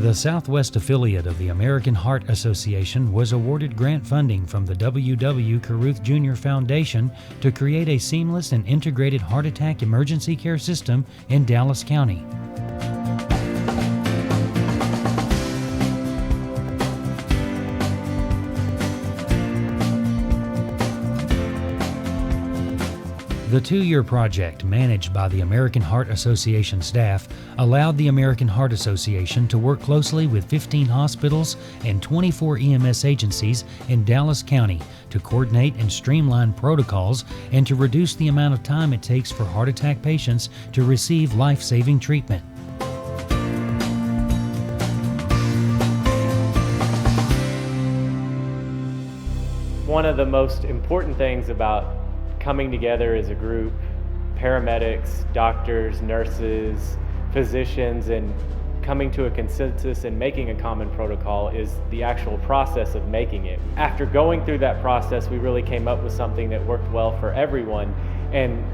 The Southwest affiliate of the American Heart Association was awarded grant funding from the W.W. Caruth Jr. Foundation to create a seamless and integrated heart attack emergency care system in Dallas County. The two-year project, managed by the American Heart Association staff, allowed the American Heart Association to work closely with 15 hospitals and 24 EMS agencies in Dallas County to coordinate and streamline protocols and to reduce the amount of time it takes for heart attack patients to receive life-saving treatment. One of the most important things about coming together as a group, paramedics, doctors, nurses, physicians, and coming to a consensus and making a common protocol is the actual process of making it. After going through that process, we really came up with something that worked well for everyone. And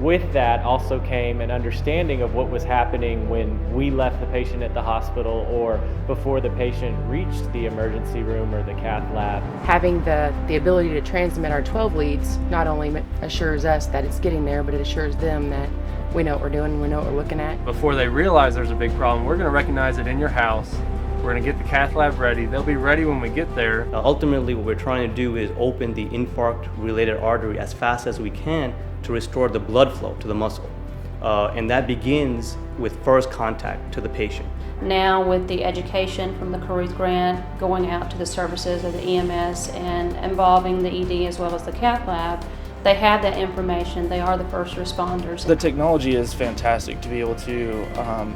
with that also came an understanding of what was happening when we left the patient at the hospital or before the patient reached the emergency room or the cath lab. Having the ability to transmit our 12 leads not only assures us that it's getting there, but it assures them that we know what we're doing, we know what we're looking at. Before they realize there's a big problem, we're going to recognize it in your house. We're going to get the cath lab ready. They'll be ready when we get there. Ultimately, what we're trying to do is open the infarct-related artery as fast as we can to restore the blood flow to the muscle. And that begins with first contact to the patient. Now with the education from the Caruth grant, going out to the services of the EMS and involving the ED as well as the cath lab, they have that information. They are the first responders. The technology is fantastic to be able to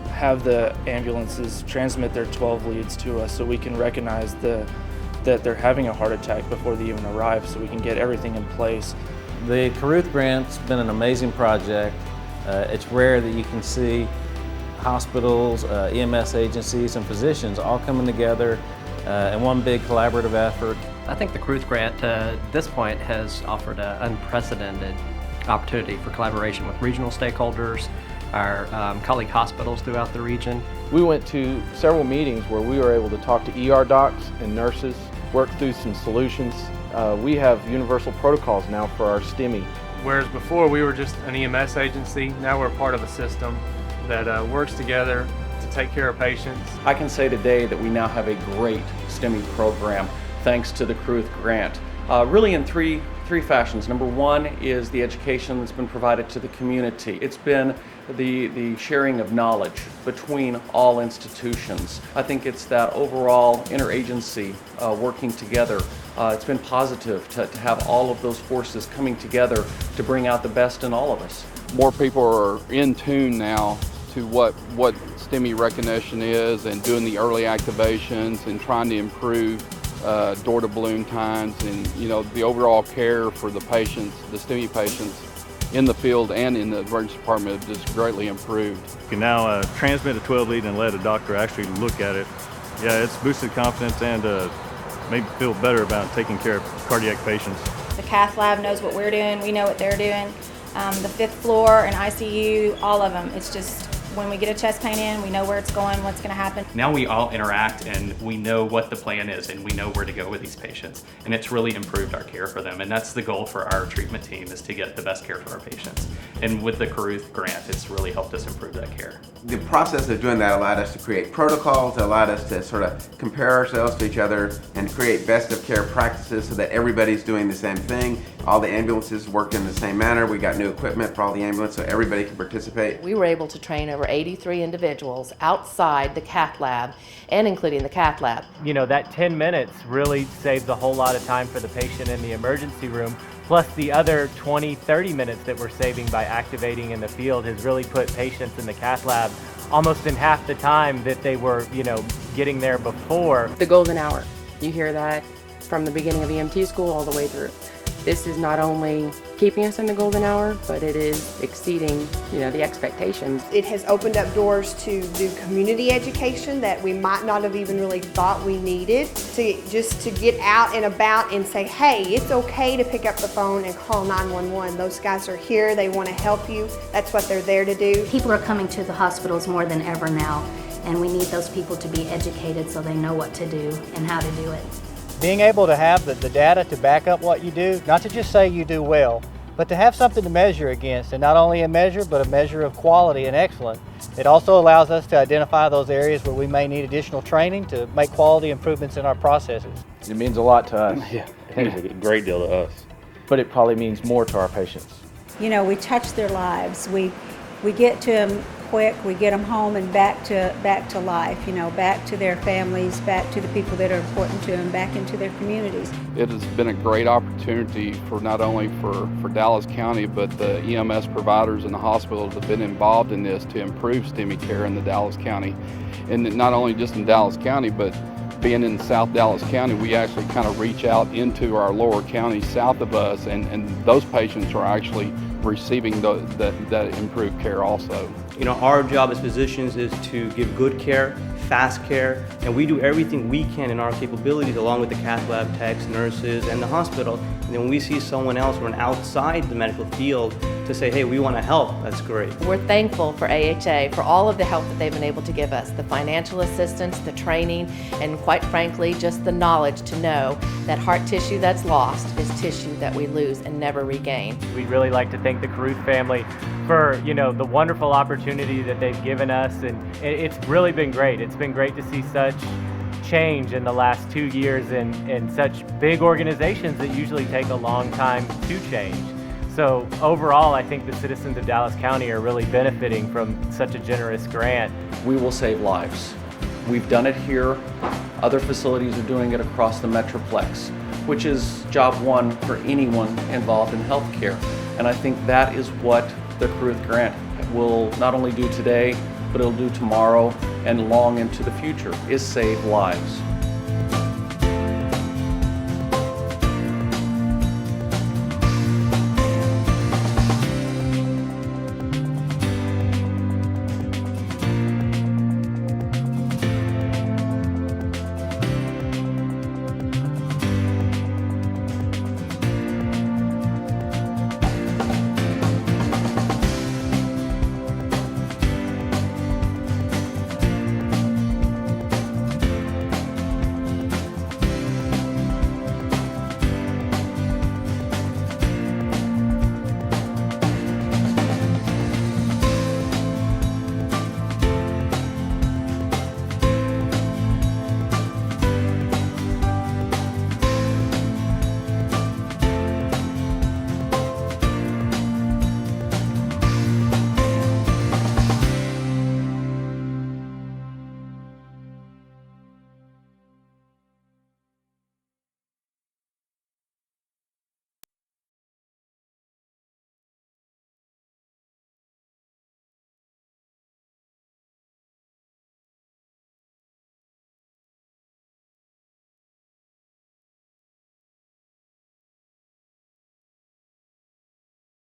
have the ambulances transmit their 12 leads to us so we can recognize that they're having a heart attack before they even arrive, so we can get everything in place. The Caruth grant's been an amazing project. It's rare that you can see hospitals, EMS agencies, and physicians all coming together in one big collaborative effort. I think the Caruth grant at this point has offered an unprecedented opportunity for collaboration with regional stakeholders, our colleague hospitals throughout the region. We went to several meetings where we were able to talk to ER docs and nurses, work through some solutions. We have universal protocols now for our STEMI. Whereas before we were just an EMS agency, now we're part of a system that works together to take care of patients. I can say today that we now have a great STEMI program thanks to the Caruth grant. Really in three fashions. Number one is the education that's been provided to the community. It's been the sharing of knowledge between all institutions. I think it's that overall interagency working together. It's been positive to have all of those forces coming together to bring out the best in all of us. More people are in tune now to what STEMI recognition is and doing the early activations and trying to improve door to balloon times and the overall care for the patients, the STEMI patients in the field and in the emergency department have just greatly improved. You can now transmit a 12 lead and let a doctor actually look at it. Yeah, it's boosted confidence and made me feel better about taking care of cardiac patients. The cath lab knows what we're doing, we know what they're doing. The 5th floor and ICU, all of them. It's just when we get a chest pain in, we know where it's going, what's going to happen. Now we all interact and we know what the plan is and we know where to go with these patients. And it's really improved our care for them. And that's the goal for our treatment team, is to get the best care for our patients. And with the Caruth grant, it's really helped us improve that care. The process of doing that allowed us to create protocols, allowed us to sort of compare ourselves to each other and create best of care practices so that everybody's doing the same thing. All the ambulances work in the same manner. We got new equipment for all the ambulances so everybody can participate. We were able to train over 83 individuals outside the cath lab and including the cath lab. That 10 minutes really saves a whole lot of time for the patient in the emergency room. Plus the other 20, 30 minutes that we're saving by activating in the field has really put patients in the cath lab almost in half the time that they were, getting there before. The golden hour. You hear that from the beginning of EMT school all the way through. This is not only keeping us in the golden hour, but it is exceeding, the expectations. It has opened up doors to do community education that we might not have even really thought we needed. To get out and about and say, hey, it's okay to pick up the phone and call 911. Those guys are here, they want to help you. That's what they're there to do. People are coming to the hospitals more than ever now. and we need those people to be educated so they know what to do and how to do it. Being able to have the data to back up what you do, not to just say you do well, but to have something to measure against, and not only a measure, but a measure of quality and excellence. It also allows us to identify those areas where we may need additional training to make quality improvements in our processes. It means a lot to us. Yeah, it means a great deal to us. But it probably means more to our patients. You know, we touch their lives. We get to them quick, we get them home and back to life, you know, back to their families, back to the people that are important to them, back into their communities. It has been a great opportunity for not only for Dallas County, but the EMS providers and the hospitals that have been involved in this to improve STEMI care in the Dallas County. And not only just in Dallas County, but being in South Dallas County, we actually kind of reach out into our lower counties south of us, and those patients are actually receiving that improved care also. You know, our job as physicians is to give good care, fast care, and we do everything we can in our capabilities along with the cath lab techs, nurses, and the hospital. And then when we see someone else or an outside the medical field to say, hey, we want to help, that's great. We're thankful for AHA for all of the help that they've been able to give us, the financial assistance, the training, and quite frankly, just the knowledge to know that heart tissue that's lost is tissue that we lose and never regain. We'd really like to thank the Caruth family for, you know, the wonderful opportunity that they've given us, and it's really been great. It's been great to see such change in the last 2 years in such big organizations that usually take a long time to change. So overall, I think the citizens of Dallas County are really benefiting from such a generous grant. We will save lives. We've done it here. Other facilities are doing it across the Metroplex, which is job one for anyone involved in healthcare. And I think that is what the Caruth grant will not only do today, but it'll do tomorrow and long into the future, is save lives.